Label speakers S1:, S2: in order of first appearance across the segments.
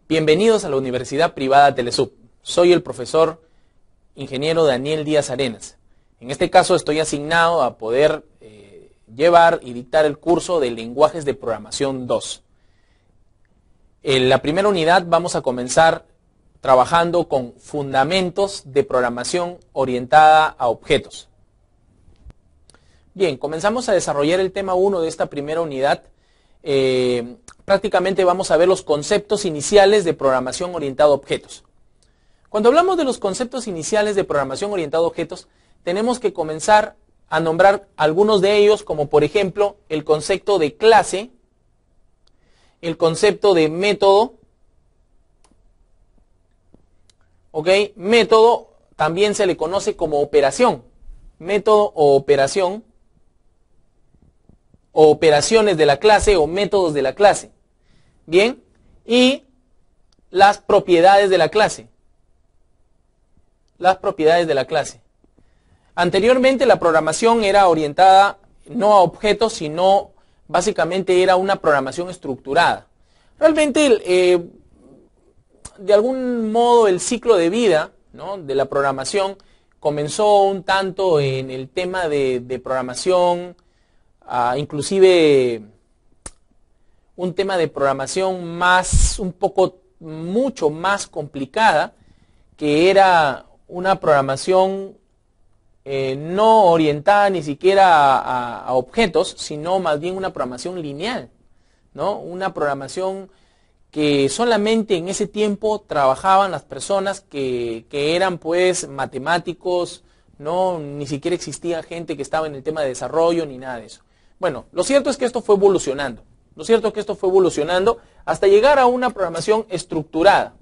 S1: Bienvenidos a la Universidad Privada Telesub. Soy el profesor ingeniero Daniel Díaz Arenas. En este caso estoy asignado a poder llevar y dictar el curso de Lenguajes de Programación 2. En la primera unidad vamos a comenzar trabajando con fundamentos de programación orientada a objetos. Bien, comenzamos a desarrollar el tema 1 de esta primera unidad. Prácticamente vamos a ver los conceptos iniciales de programación orientada a objetos. Cuando hablamos de los conceptos iniciales de programación orientada a objetos, tenemos que comenzar a nombrar algunos de ellos, como por ejemplo el concepto de clase, el concepto de método. ¿Ok? Método también se le conoce como operación. Método o operación, o operaciones de la clase o métodos de la clase. Bien, y las propiedades de la clase. Las propiedades de la clase. Anteriormente la programación era orientada no a objetos, sino básicamente era una programación estructurada. Realmente, de algún modo, el ciclo de vida, ¿no?, de la programación comenzó un tanto en el tema de programación, inclusive un tema de programación mucho más complicada, que era una programación no orientada ni siquiera a objetos, sino más bien una programación lineal, ¿no? Una programación que solamente en ese tiempo trabajaban las personas que eran pues matemáticos, no, ni siquiera existía gente que estaba en el tema de desarrollo ni nada de eso. Bueno, lo cierto es que esto fue evolucionando. Lo cierto es que esto fue evolucionando hasta llegar a una programación estructurada,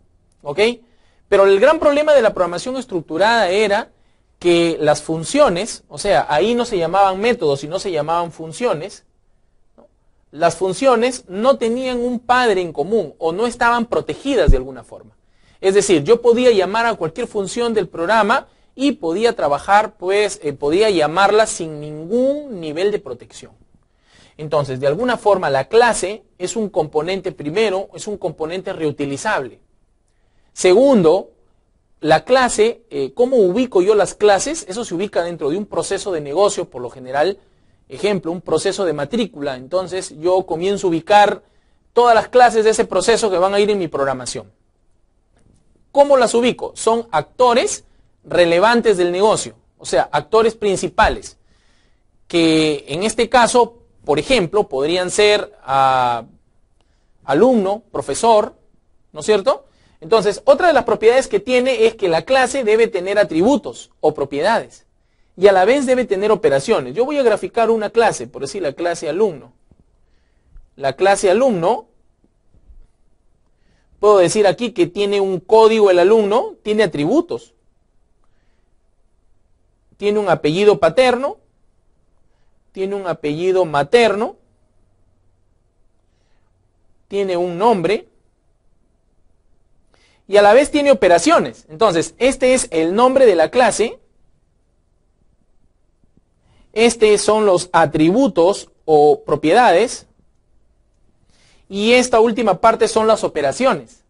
S1: ¿ok? Pero el gran problema de la programación estructurada era que las funciones, o sea, ahí no se llamaban métodos, sino se llamaban funciones, ¿no? Las funciones no tenían un padre en común o no estaban protegidas de alguna forma. Es decir, yo podía llamar a cualquier función del programa y podía trabajar, pues, podía llamarla sin ningún nivel de protección. Entonces, de alguna forma, la clase es un componente, primero, es un componente reutilizable. Segundo, la clase, ¿cómo ubico yo las clases? Eso se ubica dentro de un proceso de negocio, por lo general, ejemplo, un proceso de matrícula. Entonces, yo comienzo a ubicar todas las clases de ese proceso que van a ir en mi programación. ¿Cómo las ubico? Son actores relevantes del negocio, o sea, actores principales, que en este caso, por ejemplo, podrían ser alumno, profesor, ¿no es cierto? Entonces, otra de las propiedades que tiene es que la clase debe tener atributos o propiedades y a la vez debe tener operaciones. Yo voy a graficar una clase, por decir la clase alumno. La clase alumno, puedo decir aquí que tiene un código el alumno, tiene atributos. Tiene un apellido paterno, tiene un apellido materno, tiene un nombre y a la vez tiene operaciones. Entonces, este es el nombre de la clase, estos son los atributos o propiedades y esta última parte son las operaciones.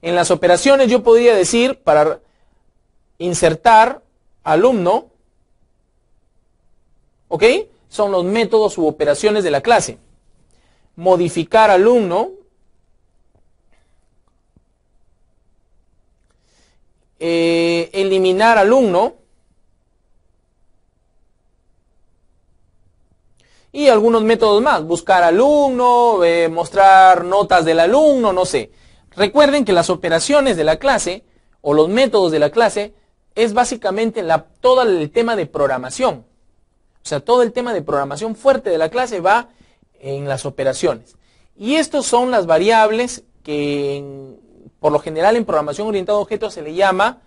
S1: En las operaciones yo podría decir, para insertar alumno, ¿ok?, son los métodos u operaciones de la clase. Modificar alumno, eliminar alumno y algunos métodos más. Buscar alumno, mostrar notas del alumno, no sé. Recuerden que las operaciones de la clase o los métodos de la clase es básicamente todo el tema de programación. O sea, todo el tema de programación fuerte de la clase va en las operaciones. Y estas son las variables que por lo general en programación orientada a objetos se le llama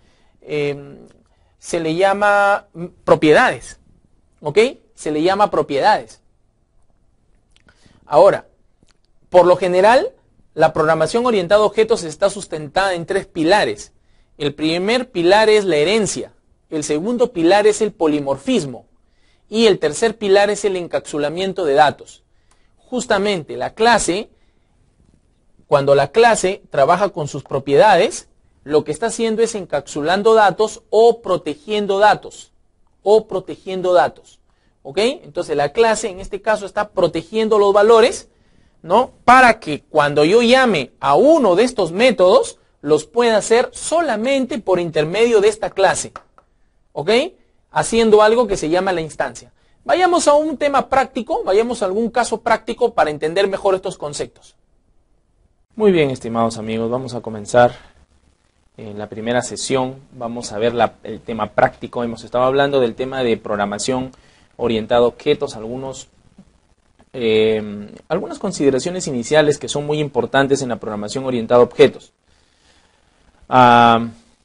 S1: propiedades. ¿Ok? Se le llama propiedades. Ahora, por lo general, la programación orientada a objetos está sustentada en 3 pilares. El primer pilar es la herencia. El segundo pilar es el polimorfismo. Y el tercer pilar es el encapsulamiento de datos. Justamente la clase cuando la clase trabaja con sus propiedades, lo que está haciendo es encapsulando datos o protegiendo datos. ¿Ok? Entonces la clase en este caso está protegiendo los valores, ¿no? Para que cuando yo llame a uno de estos métodos, los pueda hacer solamente por intermedio de esta clase. ¿Ok? Haciendo algo que se llama la instancia. Vayamos a un tema práctico, vayamos a algún caso práctico para entender mejor estos conceptos. Muy bien, estimados amigos, vamos a comenzar en la primera sesión. Vamos a ver el tema práctico. Hemos estado hablando del tema de programación orientada a objetos, algunas consideraciones iniciales que son muy importantes en la programación orientada a objetos.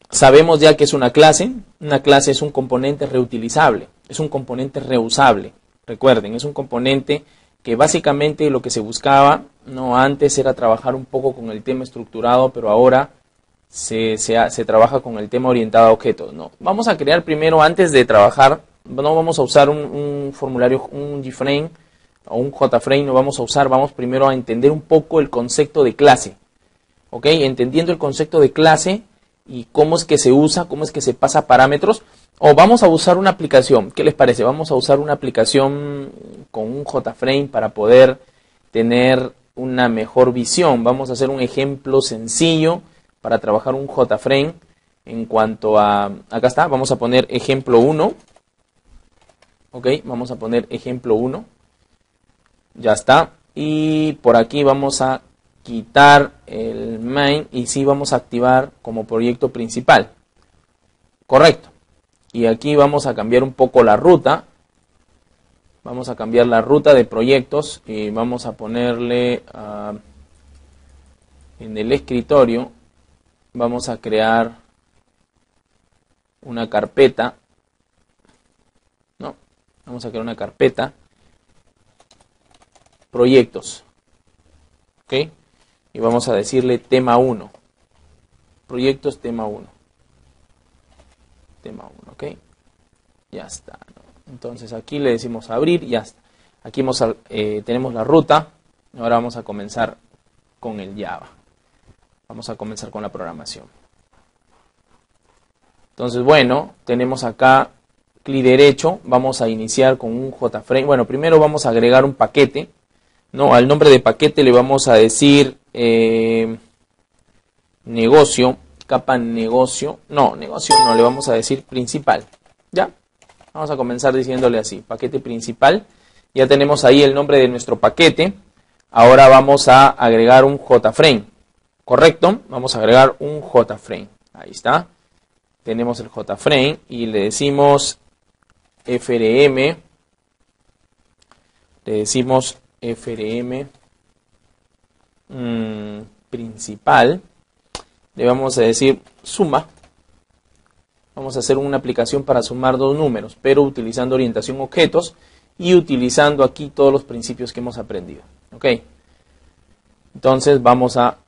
S1: Sabemos ya que es una clase es un componente reutilizable, es un componente reusable. Recuerden, es un componente que básicamente lo que se buscaba, no antes era trabajar un poco con el tema estructurado, pero ahora se trabaja con el tema orientado a objetos. No, vamos a crear primero, antes de trabajar, no vamos a usar un formulario, un JFrame o un JFrame, no vamos a usar, vamos primero a entender un poco el concepto de clase. ¿Ok? Entendiendo el concepto de clase y cómo es que se usa, cómo es que se pasa parámetros, o vamos a usar una aplicación. ¿Qué les parece? Vamos a usar una aplicación con un JFrame para poder tener una mejor visión. Vamos a hacer un ejemplo sencillo para trabajar un JFrame en cuanto a... Acá está, vamos a poner ejemplo 1. Ok, vamos a poner ejemplo 1. Ya está. Y por aquí vamos a quitar el main y sí vamos a activar como proyecto principal. Correcto. Y aquí vamos a cambiar un poco la ruta. Vamos a cambiar la ruta de proyectos y vamos a ponerle en el escritorio. Vamos a crear una carpeta. No, vamos a crear una carpeta. Proyectos. ¿Ok? Y vamos a decirle tema 1. Proyectos tema 1. Tema 1, ¿ok? Ya está, ¿no? Entonces aquí le decimos abrir, ya está. Aquí tenemos la ruta. Ahora vamos a comenzar con el Java. Vamos a comenzar con la programación. Entonces, bueno, tenemos acá clic derecho. Vamos a iniciar con un JFrame. Bueno, primero vamos a agregar un paquete. No, al nombre de paquete le vamos a decir negocio. Capa negocio, no, negocio no, le vamos a decir principal, ¿ya? Vamos a comenzar diciéndole así, paquete principal, ya tenemos ahí el nombre de nuestro paquete, ahora vamos a agregar un JFrame, ¿correcto? Vamos a agregar un JFrame, ahí está, tenemos el JFrame y le decimos FRM, principal, le vamos a decir suma. Vamos a hacer una aplicación para sumar dos números, pero utilizando orientación objetos y utilizando aquí todos los principios que hemos aprendido. ¿Ok? Entonces vamos a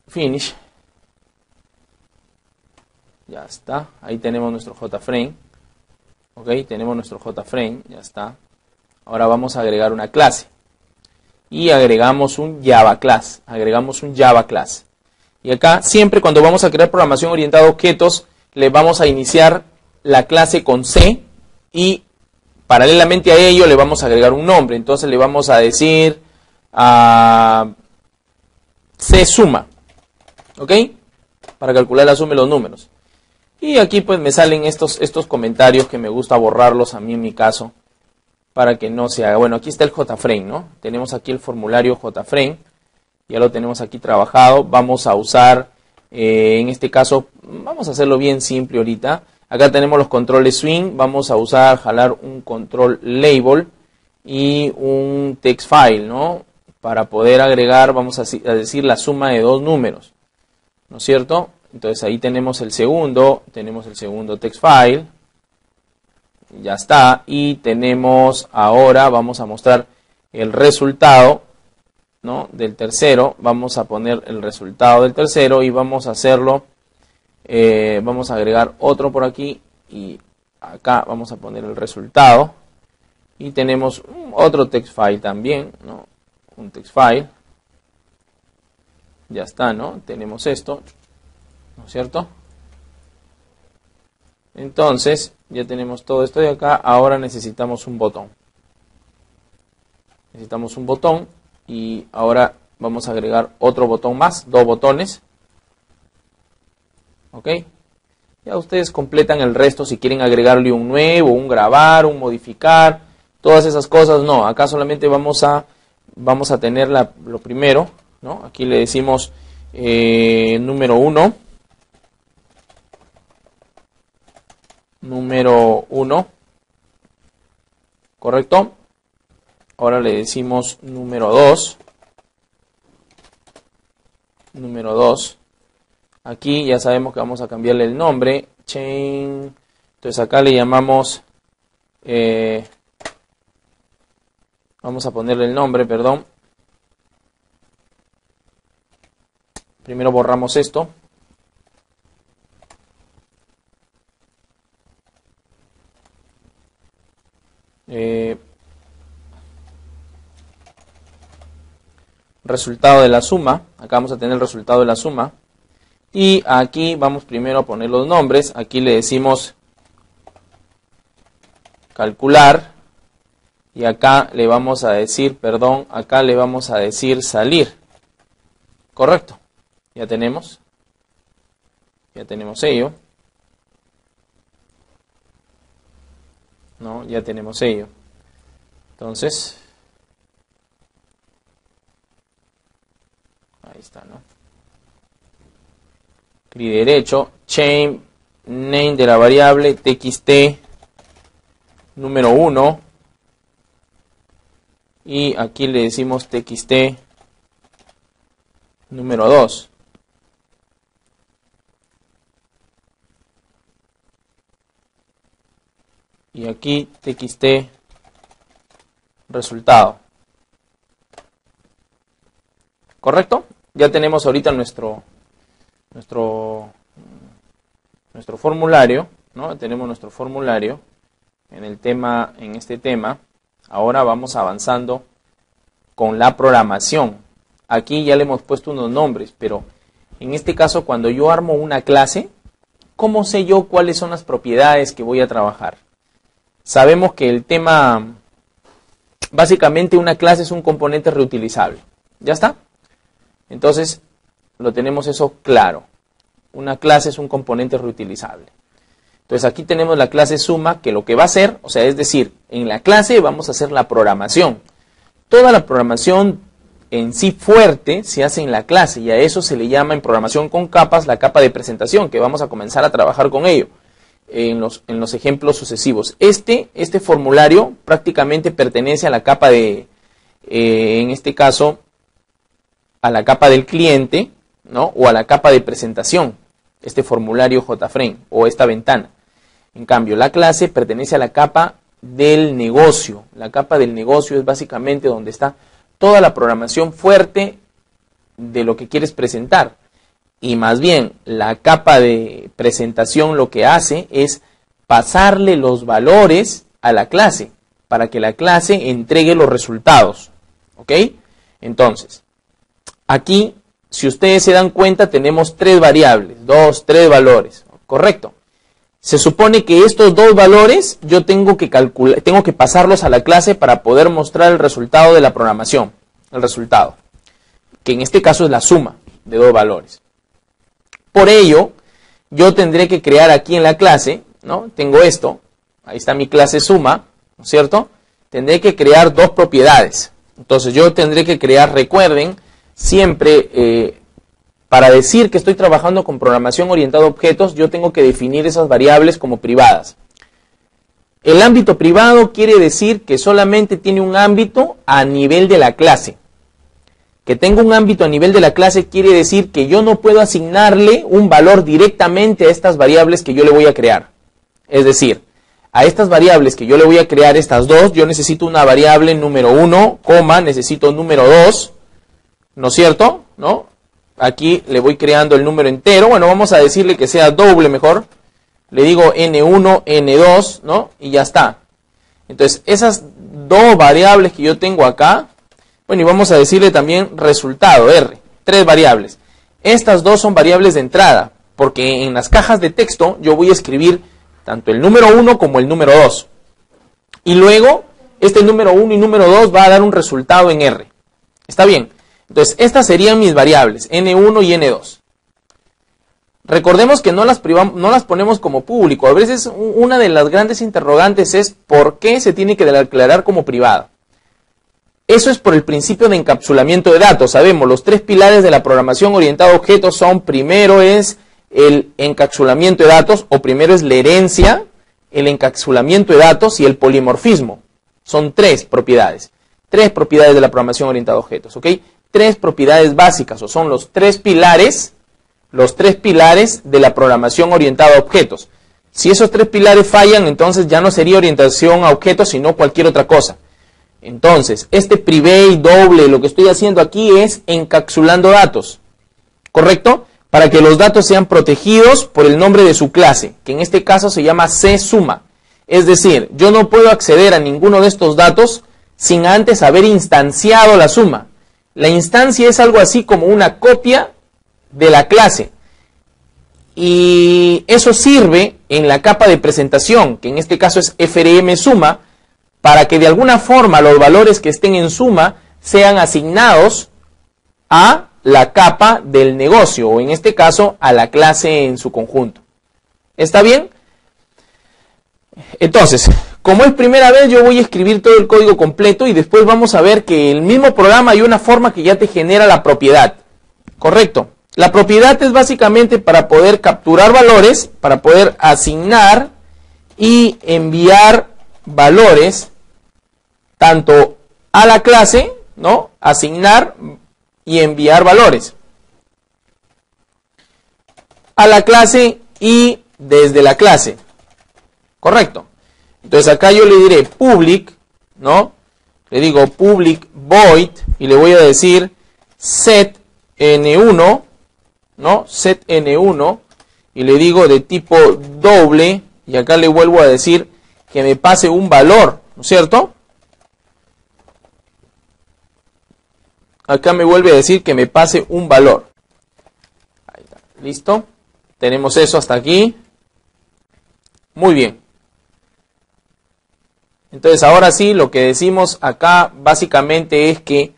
S1: finish. Ya está. Ahí tenemos nuestro JFrame. ¿Ok? Tenemos nuestro JFrame. Ya está. Ahora vamos a agregar una clase. Y agregamos un Java class. Y acá, siempre cuando vamos a crear programación orientada a objetos, le vamos a iniciar la clase con C y paralelamente a ello le vamos a agregar un nombre. Entonces le vamos a decir C suma, ¿ok? Para calcular la suma de los números. Y aquí pues me salen estos comentarios que me gusta borrarlos a mí en mi caso, para que no se haga. Bueno, aquí está el JFrame, ¿no? Tenemos aquí el formulario JFrame. Ya lo tenemos aquí trabajado. Vamos a usar, en este caso, vamos a hacerlo bien simple ahorita. Acá tenemos los controles swing. Vamos a jalar un control label y un text file, ¿no? Para poder agregar, vamos a decir la suma de dos números, ¿no es cierto? Entonces ahí tenemos el segundo text file. Ya está. Y tenemos ahora, vamos a mostrar el resultado, ¿no? Del tercero. Vamos a poner el resultado del tercero y vamos a hacerlo, vamos a agregar otro por aquí y acá vamos a poner el resultado y tenemos otro text file también, ¿no? Un text file, Ya está, ¿no? Tenemos esto, ¿no es cierto? Entonces, ya tenemos todo esto de acá. Ahora necesitamos un botón. Necesitamos un botón y ahora vamos a agregar otro botón más, 2 botones. ¿Ok? Ya ustedes completan el resto si quieren agregarle un nuevo, un grabar, un modificar, todas esas cosas. No, acá solamente vamos a tener lo primero, ¿no? Aquí le decimos número 1. Número 1. ¿Correcto? Ahora le decimos número 2. Número 2. Aquí ya sabemos que vamos a cambiarle el nombre. Chain. Entonces acá le llamamos... vamos a ponerle el nombre, perdón. Primero borramos esto. Resultado de la suma. Acá vamos a tener el resultado de la suma. Y aquí vamos primero a poner los nombres. Aquí le decimos calcular. Y acá le vamos a decir, perdón, acá le vamos a decir salir. Correcto. Ya tenemos ello. ¿No? Ya tenemos ello. Entonces, ahí está, ¿no? Clic derecho, chain name de la variable txt número 1 y aquí le decimos txt número 2. Y aquí txt resultado. ¿Correcto? Ya tenemos ahorita nuestro formulario, ¿no? Tenemos nuestro formulario en este tema. Ahora vamos avanzando con la programación. Aquí ya le hemos puesto unos nombres, pero en este caso cuando yo armo una clase, ¿cómo sé yo cuáles son las propiedades que voy a trabajar? Sabemos que el tema, básicamente una clase es un componente reutilizable. ¿Ya está? Entonces, lo tenemos eso claro. Una clase es un componente reutilizable. Entonces, aquí tenemos la clase suma, que lo que va a hacer, o sea, es decir, en la clase vamos a hacer la programación. Toda la programación en sí fuerte se hace en la clase, y a eso se le llama en programación con capas la capa de presentación, que vamos a comenzar a trabajar con ello en los ejemplos sucesivos. Este formulario prácticamente pertenece a la capa de, en este caso, a la capa del cliente, ¿no? O a la capa de presentación, este formulario JFrame o esta ventana. En cambio, la clase pertenece a la capa del negocio. La capa del negocio es básicamente donde está toda la programación fuerte de lo que quieres presentar. Y más bien, la capa de presentación lo que hace es pasarle los valores a la clase para que la clase entregue los resultados. ¿Ok? Entonces, aquí, si ustedes se dan cuenta, tenemos 3 variables, 3 valores. ¿Correcto? Se supone que estos 2 valores yo tengo que calcular, tengo que pasarlos a la clase para poder mostrar el resultado de la programación. El resultado, que en este caso es la suma de 2 valores. Por ello, yo tendré que crear aquí en la clase, ¿no? Tengo esto, ahí está mi clase suma, ¿no es cierto? Tendré que crear 2 propiedades. Entonces yo tendré que crear, recuerden, siempre para decir que estoy trabajando con programación orientada a objetos, yo tengo que definir esas variables como privadas. El ámbito privado quiere decir que solamente tiene un ámbito a nivel de la clase. Que tenga un ámbito a nivel de la clase quiere decir que yo no puedo asignarle un valor directamente a estas variables que yo le voy a crear. Es decir, a estas variables que yo le voy a crear, estas 2, yo necesito una variable número 1, necesito número 2, ¿no es cierto? ¿No? Aquí le voy creando el número entero. Bueno, vamos a decirle que sea doble mejor. Le digo n1, n2, ¿no? Y ya está. Entonces, esas 2 variables que yo tengo acá, bueno, y vamos a decirle también resultado, R. 3 variables. Estas dos son variables de entrada, porque en las cajas de texto yo voy a escribir tanto el número 1 como el número 2. Y luego, este número 1 y número 2 va a dar un resultado en R. ¿Está bien? Entonces, estas serían mis variables, N1 y N2. Recordemos que no las ponemos como público. A veces una de las grandes interrogantes es ¿por qué se tiene que declarar como privada? Eso es por el principio de encapsulamiento de datos. Sabemos, los tres pilares de la programación orientada a objetos son: primero es el encapsulamiento de datos, o primero es la herencia, el encapsulamiento de datos y el polimorfismo. Son tres propiedades de la programación orientada a objetos, ¿ok? Tres propiedades básicas, o son los tres pilares de la programación orientada a objetos. Si esos tres pilares fallan, entonces ya no sería orientación a objetos, sino cualquier otra cosa. Entonces, este private, doble, lo que estoy haciendo aquí es encapsulando datos, ¿correcto? Para que los datos sean protegidos por el nombre de su clase, que en este caso se llama csuma. Es decir, yo no puedo acceder a ninguno de estos datos sin antes haber instanciado la suma. La instancia es algo así como una copia de la clase, y eso sirve en la capa de presentación, que en este caso es frm suma, para que de alguna forma los valores que estén en suma sean asignados a la capa del negocio, o en este caso a la clase en su conjunto. ¿Está bien? Entonces, como es primera vez, yo voy a escribir todo el código completo y después vamos a ver que el mismo programa hay una forma que ya te genera la propiedad. ¿Correcto? La propiedad es básicamente para poder capturar valores, para poder asignar y enviar valores tanto a la clase, ¿no? Asignar y enviar valores a la clase y desde la clase. ¿Correcto? Entonces acá yo le diré public, ¿no? Le digo public void y le voy a decir set n1, ¿no? Set n1 y le digo de tipo doble, y acá le vuelvo a decir que me pase un valor, ¿no es cierto? Acá me vuelve a decir que me pase un valor. Ahí está. ¿Listo? Tenemos eso hasta aquí. Muy bien. Entonces ahora sí, lo que decimos acá básicamente es que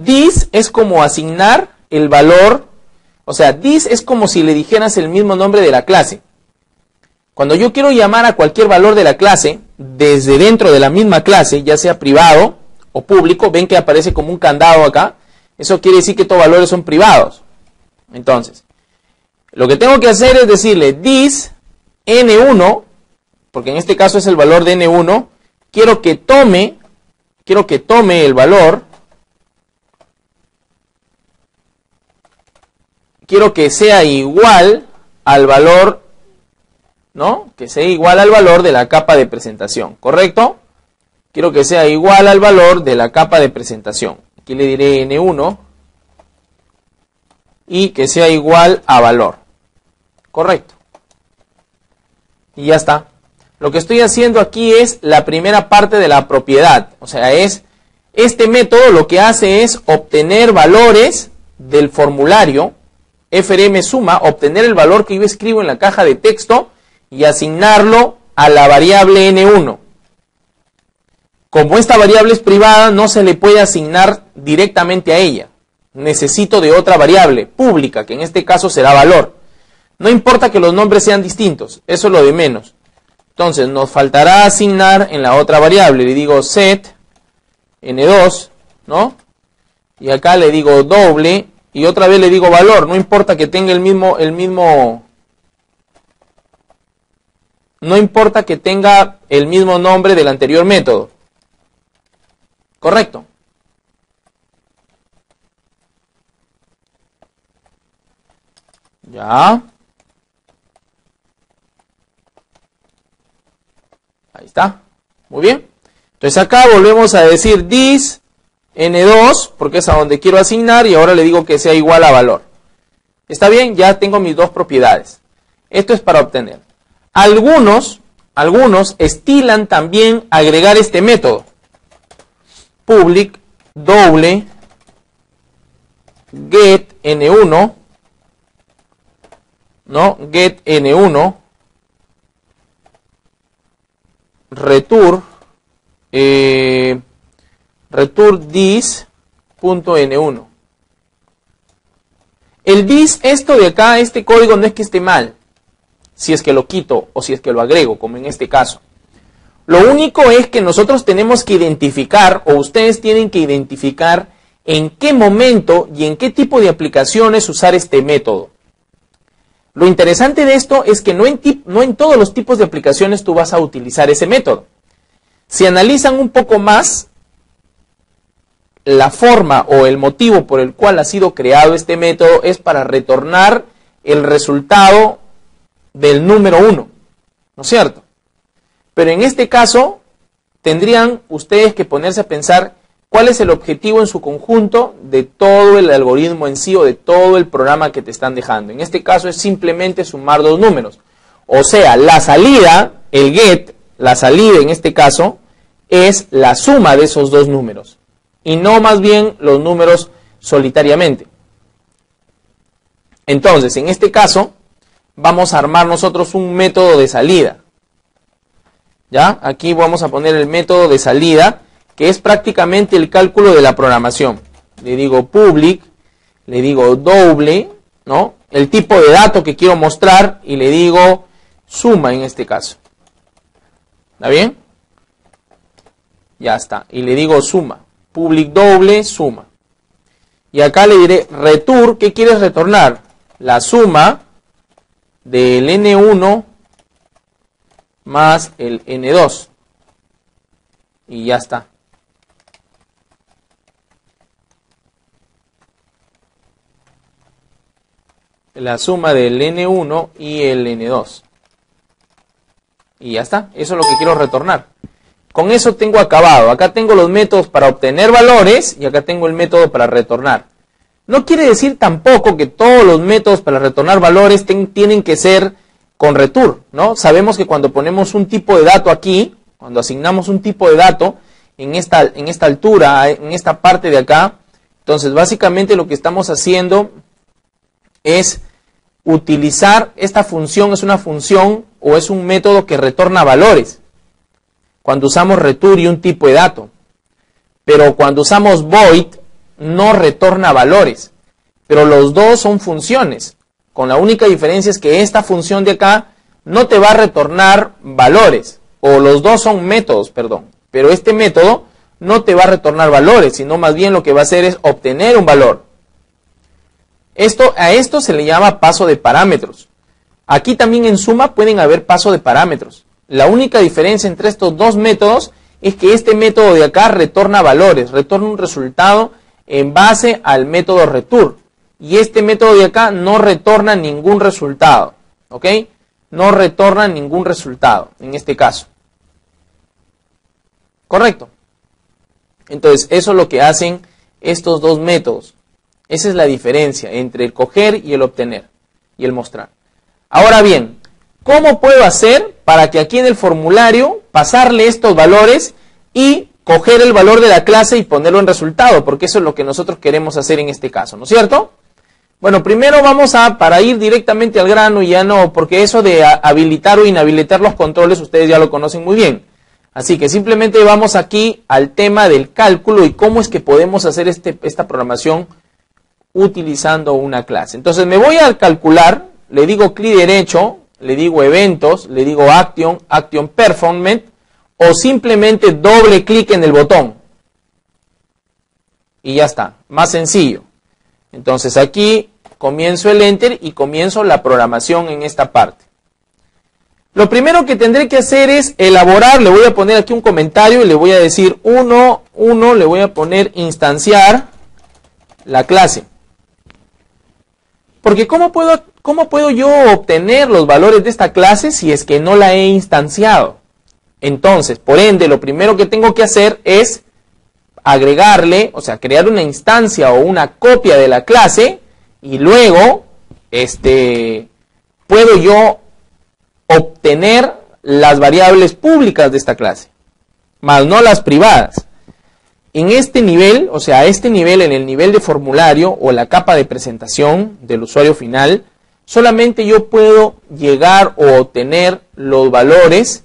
S1: this es como asignar el valor. O sea, this es como si le dijeras el mismo nombre de la clase. Cuando yo quiero llamar a cualquier valor de la clase, desde dentro de la misma clase, ya sea privado o público, ven que aparece como un candado acá, eso quiere decir que estos valores son privados. Entonces, lo que tengo que hacer es decirle this n1, porque en este caso es el valor de n1, quiero que tome el valor, quiero que sea igual al valor, ¿no? Que sea igual al valor de la capa de presentación, ¿correcto? Quiero que sea igual al valor de la capa de presentación. Aquí le diré n1 y que sea igual a valor, ¿correcto? Y ya está. Lo que estoy haciendo aquí es la primera parte de la propiedad, o sea, es este método lo que hace es obtener valores del formulario frm suma, obtener el valor que yo escribo en la caja de texto y asignarlo a la variable n1. Como esta variable es privada, no se le puede asignar directamente a ella. Necesito de otra variable pública, que en este caso será valor. No importa que los nombres sean distintos, eso es lo de menos. Entonces nos faltará asignar en la otra variable, le digo set n2, ¿no? Y acá le digo doble y otra vez le digo valor, no importa que tenga no importa que tenga el mismo nombre del anterior método. ¿Correcto? Ya. Ahí está. Muy bien. Entonces acá volvemos a decir this n2, porque es a donde quiero asignar, y ahora le digo que sea igual a valor. ¿Está bien? Ya tengo mis dos propiedades. Esto es para obtener. Algunos estilan también agregar este método. Public doble get n1, ¿no? Get n1 return this.n1. El this, esto de acá, este código no es que esté mal, si es que lo quito o si es que lo agrego, como en este caso. Lo único es que nosotros tenemos que identificar, o ustedes tienen que identificar, en qué momento y en qué tipo de aplicaciones usar este método. Lo interesante de esto es que no en todos los tipos de aplicaciones tú vas a utilizar ese método. Si analizan un poco más la forma o el motivo por el cual ha sido creado este método es para retornar el resultado del número 1, ¿no es cierto? Pero en este caso tendrían ustedes que ponerse a pensar cuál es el objetivo en su conjunto de todo el algoritmo en sí o de todo el programa que te están dejando. En este caso es simplemente sumar dos números. O sea, la salida, el get, la salida en este caso, es la suma de esos dos números. Y no más bien los números solitariamente. Entonces, en este caso, vamos a armar nosotros un método de salida. ¿Ya? Aquí vamos a poner el método de salida, que es prácticamente el cálculo de la programación. Le digo public, le digo double, ¿no? El tipo de dato que quiero mostrar y le digo suma en este caso. ¿Está bien? Ya está. Y le digo suma. Public double, suma. Y acá le diré return, ¿qué quieres retornar? La suma del n1 más el n2. Y ya está. La suma del n1 y el n2. Y ya está. Eso es lo que quiero retornar. Con eso tengo acabado. Acá tengo los métodos para obtener valores y acá tengo el método para retornar. No quiere decir tampoco que todos los métodos para retornar valores tienen que ser con return, ¿no? Sabemos que cuando ponemos un tipo de dato aquí, cuando asignamos un tipo de dato en esta altura, en esta parte de acá, entonces básicamente lo que estamos haciendo es utilizar esta función, es una función o es un método que retorna valores. Cuando usamos return y un tipo de dato. Pero cuando usamos void, no retorna valores. Pero los dos son funciones. Con la única diferencia es que esta función de acá no te va a retornar valores. O los dos son métodos, perdón. Pero este método no te va a retornar valores, sino más bien lo que va a hacer es obtener un valor. A esto se le llama paso de parámetros. Aquí también en suma pueden haber paso de parámetros. La única diferencia entre estos dos métodos es que este método de acá retorna valores, retorna un resultado en base al método return. Y este método de acá no retorna ningún resultado, ¿ok? No retorna ningún resultado en este caso. ¿Correcto? Entonces, eso es lo que hacen estos dos métodos. Esa es la diferencia entre el coger y el obtener y el mostrar. Ahora bien, ¿cómo puedo hacer para que aquí en el formulario pasarle estos valores y coger el valor de la clase y ponerlo en resultado? Porque eso es lo que nosotros queremos hacer en este caso, ¿no es cierto? Bueno, primero vamos para ir directamente al grano y ya no, porque eso de habilitar o inhabilitar los controles ustedes ya lo conocen muy bien. Así que simplemente vamos aquí al tema del cálculo y cómo es que podemos hacer esta programación utilizando una clase. Entonces me voy a calcular, le digo clic derecho, le digo eventos, le digo action performance o simplemente doble clic en el botón. Y ya está, más sencillo. Entonces aquí comienzo el enter y comienzo la programación en esta parte. Lo primero que tendré que hacer es elaborar, le voy a poner aquí un comentario y le voy a decir 1, le voy a poner instanciar la clase. Porque ¿cómo puedo yo obtener los valores de esta clase si es que no la he instanciado? Entonces, por ende, lo primero que tengo que hacer es agregarle, o sea, crear una instancia o una copia de la clase y luego puedo yo obtener las variables públicas de esta clase, más no las privadas. En este nivel, o sea, a este nivel, en el nivel de formulario o la capa de presentación del usuario final, solamente yo puedo llegar o obtener los valores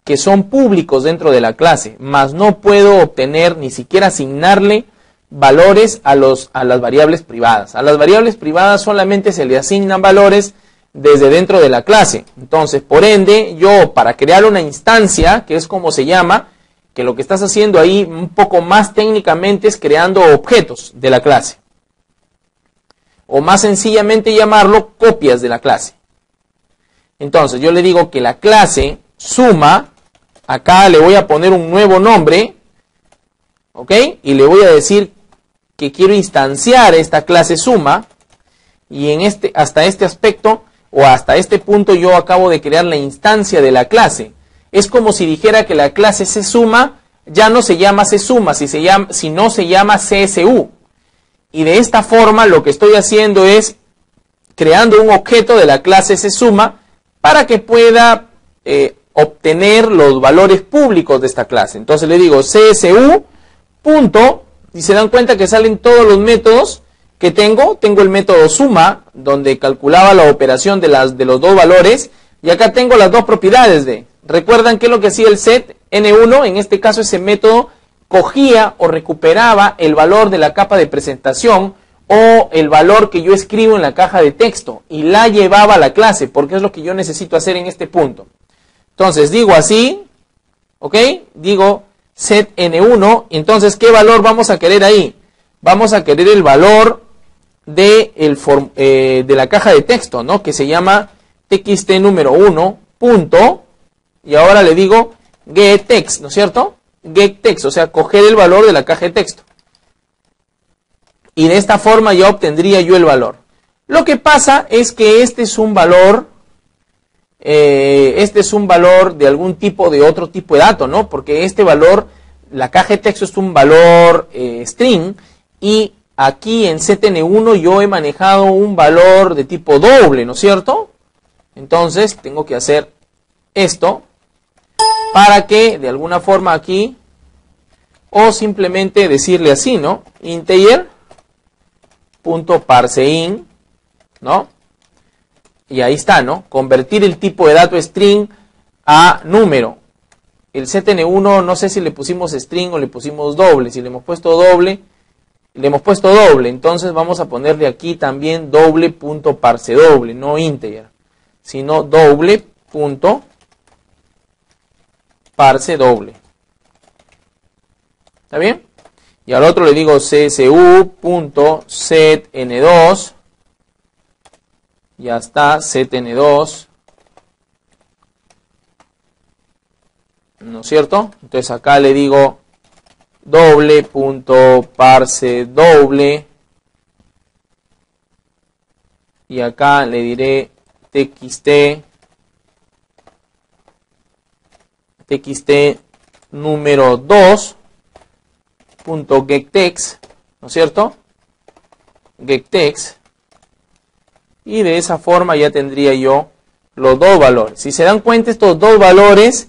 S1: que son públicos dentro de la clase, mas no puedo obtener ni siquiera asignarle valores a las variables privadas. A las variables privadas solamente se le asignan valores desde dentro de la clase. Entonces, por ende, yo para crear una instancia, que es como se llama, que lo que estás haciendo ahí un poco más técnicamente es creando objetos de la clase. O más sencillamente llamarlo copias de la clase. Entonces, yo le digo que la clase suma, acá le voy a poner un nuevo nombre, ¿ok? Y le voy a decir que quiero instanciar esta clase suma, y hasta este aspecto, o hasta este punto yo acabo de crear la instancia de la clase. Es como si dijera que la clase csuma ya no se llama csuma, sino se llama CSU. Y de esta forma lo que estoy haciendo es creando un objeto de la clase csuma para que pueda obtener los valores públicos de esta clase. Entonces le digo CSU punto, y se dan cuenta que salen todos los métodos que tengo. Tengo el método suma, donde calculaba la operación de los dos valores, y acá tengo las dos propiedades de. ¿Recuerdan qué es lo que hacía el set N1? En este caso ese método cogía o recuperaba el valor de la capa de presentación o el valor que yo escribo en la caja de texto y la llevaba a la clase, porque es lo que yo necesito hacer en este punto. Entonces digo así, ¿ok? Digo set N1, entonces ¿qué valor vamos a querer ahí? Vamos a querer el valor de la caja de texto, ¿no? Que se llama txt número 1 punto, y ahora le digo getText, ¿no es cierto? GetText, o sea, coger el valor de la caja de texto. Y de esta forma ya obtendría yo el valor. Lo que pasa es que este es un valor de algún tipo, de otro tipo de dato, ¿no? Porque este valor, la caja de texto es un valor string, y aquí en ZN1 yo he manejado un valor de tipo doble, ¿no es cierto? Entonces tengo que hacer esto para que de alguna forma aquí, o simplemente decirle así, ¿no? Integer.parseInt, ¿no? Y ahí está, ¿no? Convertir el tipo de dato string a número. El ZN1 no sé si le pusimos string o le pusimos doble. Si le hemos puesto doble, entonces vamos a ponerle aquí también doble.parseDoble, no integer, sino doble.parseDoble. ¿Está bien? Y al otro le digo csu.setn2. Ya está, setn2. ¿No es cierto? Entonces acá le digo doble.parseDoble. Y acá le diré txt número 2 punto getText, ¿no es cierto? getText, y de esa forma ya tendría yo los dos valores. Si se dan cuenta, estos dos valores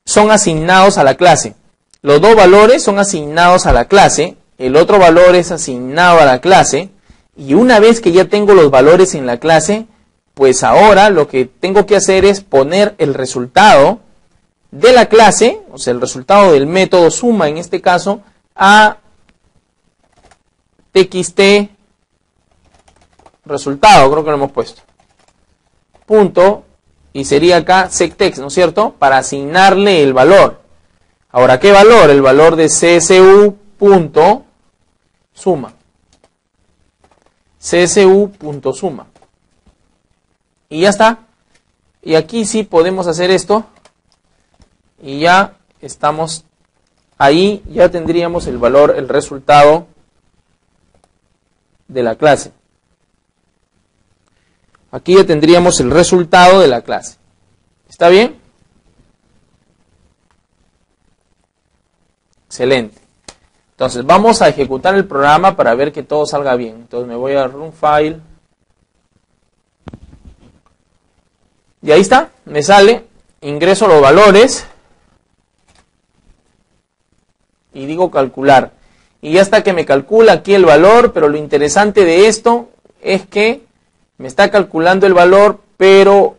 S1: son asignados a la clase. Los dos valores son asignados a la clase, el otro valor es asignado a la clase, y una vez que ya tengo los valores en la clase, pues ahora lo que tengo que hacer es poner el resultado de la clase, o sea, el resultado del método suma en este caso, a txt resultado, creo que lo hemos puesto, punto, y sería acá sectext, ¿no es cierto?, para asignarle el valor. Ahora, ¿qué valor? El valor de csu.suma. csu.suma. Y ya está. Y aquí sí podemos hacer esto. Y ya estamos ahí, ya tendríamos el valor, el resultado de la clase. Aquí ya tendríamos el resultado de la clase. ¿Está bien? Excelente. Entonces vamos a ejecutar el programa para ver que todo salga bien. Entonces me voy a run file. Y ahí está, me sale, ingreso los valores. Y digo calcular. Y ya está que me calcula aquí el valor, pero lo interesante de esto es que Me está calculando el valor, pero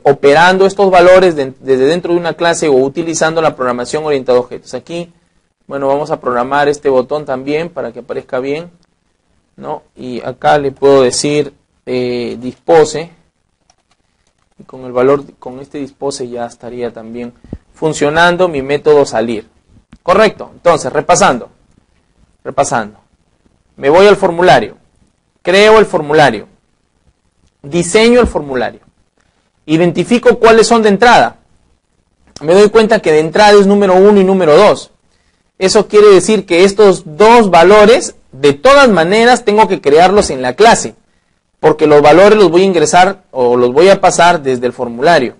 S1: operando estos valores desde dentro de una clase o utilizando la programación orientada a objetos. Aquí, bueno, vamos a programar este botón también para que aparezca bien, ¿no? Y acá le puedo decir dispose, y con el valor, con este dispose ya estaría también funcionando mi método salir. Correcto. Entonces, repasando. Me voy al formulario, creo el formulario, diseño el formulario, identifico cuáles son de entrada. Me doy cuenta que de entrada es número 1 y número 2. Eso quiere decir que estos dos valores, de todas maneras, tengo que crearlos en la clase, porque los valores los voy a ingresar o los voy a pasar desde el formulario.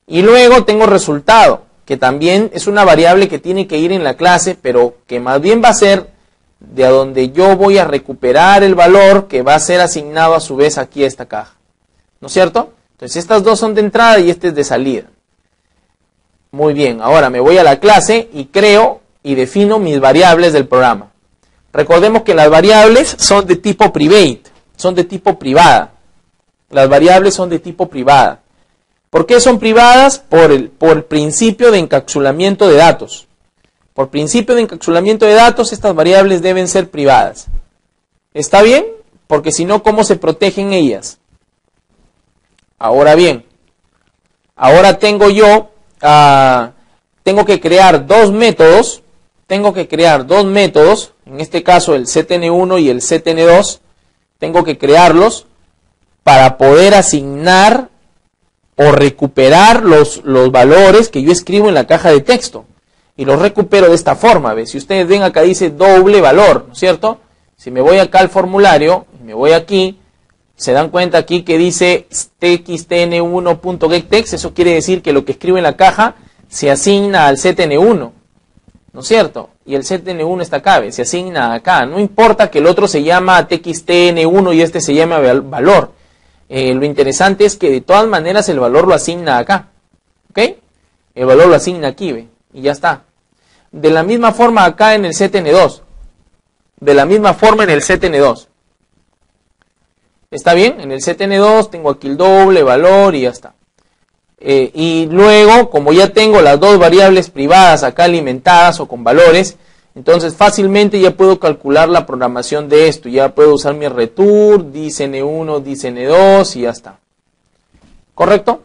S1: Y luego tengo resultado, que también es una variable que tiene que ir en la clase, pero que más bien va a ser de a donde yo voy a recuperar el valor que va a ser asignado a su vez aquí a esta caja. ¿No es cierto? Entonces estas dos son de entrada y este es de salida. Muy bien, ahora me voy a la clase y creo y defino mis variables del programa. Recordemos que las variables son de tipo private, son de tipo privada. Las variables son de tipo privada. ¿Por qué son privadas? Por el principio de encapsulamiento de datos. Por principio de encapsulamiento de datos, estas variables deben ser privadas. ¿Está bien? Porque si no, ¿cómo se protegen ellas? Ahora bien, ahora tengo yo, tengo que crear dos métodos, en este caso el ctn1 y el ctn2, tengo que crearlos para poder asignar o recuperar los valores que yo escribo en la caja de texto. Y los recupero de esta forma, ¿ves? Si ustedes ven acá dice doble valor, ¿no es cierto? Si me voy acá al formulario, me voy aquí, se dan cuenta aquí que dice txtn1.getText, eso quiere decir que lo que escribo en la caja se asigna al ctn1, ¿no es cierto? Y el ctn1 está acá, ¿ves? Se asigna acá, no importa que el otro se llama txtn1 y este se llama valor. Lo interesante es que de todas maneras el valor lo asigna acá, ¿ok? El valor lo asigna aquí, ¿ve? Y ya está. De la misma forma acá en el ctn2. ¿Está bien? En el ctn2 tengo aquí el doble valor y ya está. Y luego, como ya tengo las dos variables privadas acá alimentadas o con valores, entonces fácilmente ya puedo calcular la programación de esto. Ya puedo usar mi return, dicn1, dicn2 y ya está. ¿Correcto?